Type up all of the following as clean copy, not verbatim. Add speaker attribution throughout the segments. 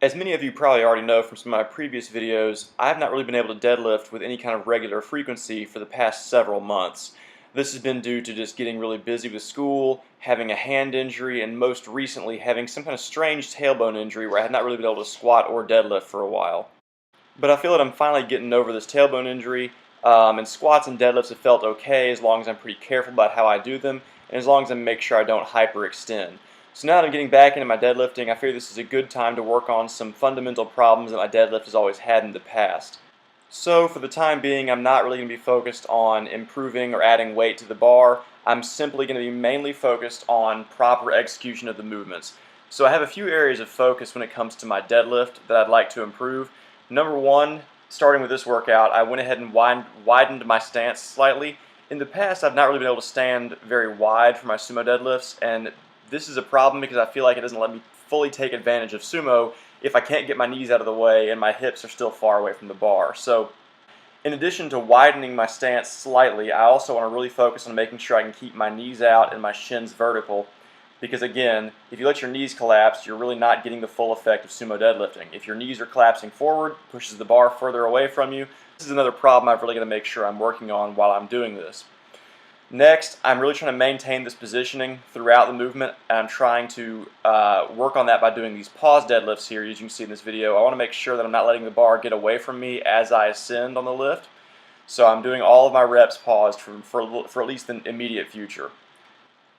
Speaker 1: As many of you probably already know from some of my previous videos, I have not really been able to deadlift with any kind of regular frequency for the past several months. This has been due to just getting really busy with school, having a hand injury, and most recently having some kind of strange tailbone injury where I had not really been able to squat or deadlift for a while. But I feel that I'm finally getting over this tailbone injury, and squats and deadlifts have felt okay as long as I'm pretty careful about how I do them, and as long as I make sure I don't hyperextend. So now that I'm getting back into my deadlifting, I figure this is a good time to work on some fundamental problems that my deadlift has always had in the past. So for the time being, I'm not really going to be focused on improving or adding weight to the bar. I'm simply going to be mainly focused on proper execution of the movements. So I have a few areas of focus when it comes to my deadlift that I'd like to improve. Number one, starting with this workout, I went ahead and widened my stance slightly. In the past, I've not really been able to stand very wide for my sumo deadlifts, and this is a problem because I feel like it doesn't let me fully take advantage of sumo if I can't get my knees out of the way and my hips are still far away from the bar. So in addition to widening my stance slightly, I also want to really focus on making sure I can keep my knees out and my shins vertical, because again, if you let your knees collapse, you're really not getting the full effect of sumo deadlifting. If your knees are collapsing forward, pushes the bar further away from you. This is another problem I've really got to make sure I'm working on while I'm doing this. Next, I'm really trying to maintain this positioning throughout the movement, and I'm trying to work on that by doing these pause deadlifts here, as you can see in this video. I want to make sure that I'm not letting the bar get away from me as I ascend on the lift. So I'm doing all of my reps paused for at least the immediate future.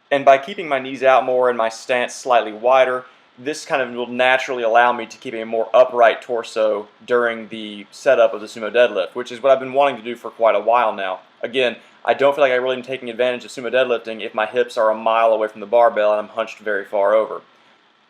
Speaker 1: And by keeping my knees out more and my stance slightly wider, this kind of will naturally allow me to keep a more upright torso during the setup of the sumo deadlift, which is what I've been wanting to do for quite a while now. Again, I don't feel like I really am taking advantage of sumo deadlifting if my hips are a mile away from the barbell and I'm hunched very far over.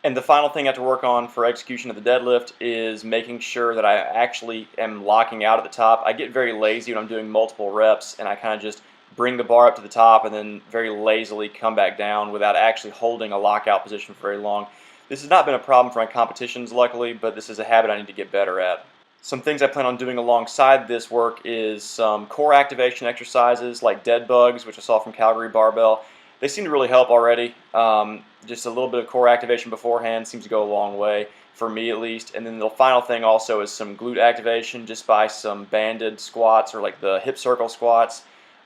Speaker 1: And the final thing I have to work on for execution of the deadlift is making sure that I actually am locking out at the top. I get very lazy when I'm doing multiple reps, and I kind of just bring the bar up to the top and then very lazily come back down without actually holding a lockout position for very long. This has not been a problem for my competitions, luckily, but this is a habit I need to get better at. Some things I plan on doing alongside this work is some core activation exercises like dead bugs, which I saw from Calgary Barbell. They seem to really help already. Just a little bit of core activation beforehand seems to go a long way, for me at least. And then the final thing also is some glute activation just by some banded squats, or like the hip circle squats,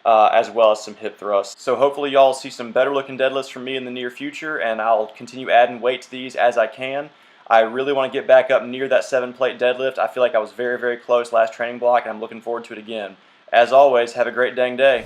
Speaker 1: as well as some hip thrusts. So hopefully y'all see some better looking deadlifts from me in the near future, and I'll continue adding weight to these as I can. I really want to get back up near that 7-plate deadlift. I feel like I was very, very close last training block, and I'm looking forward to it again. As always, have a great dang day.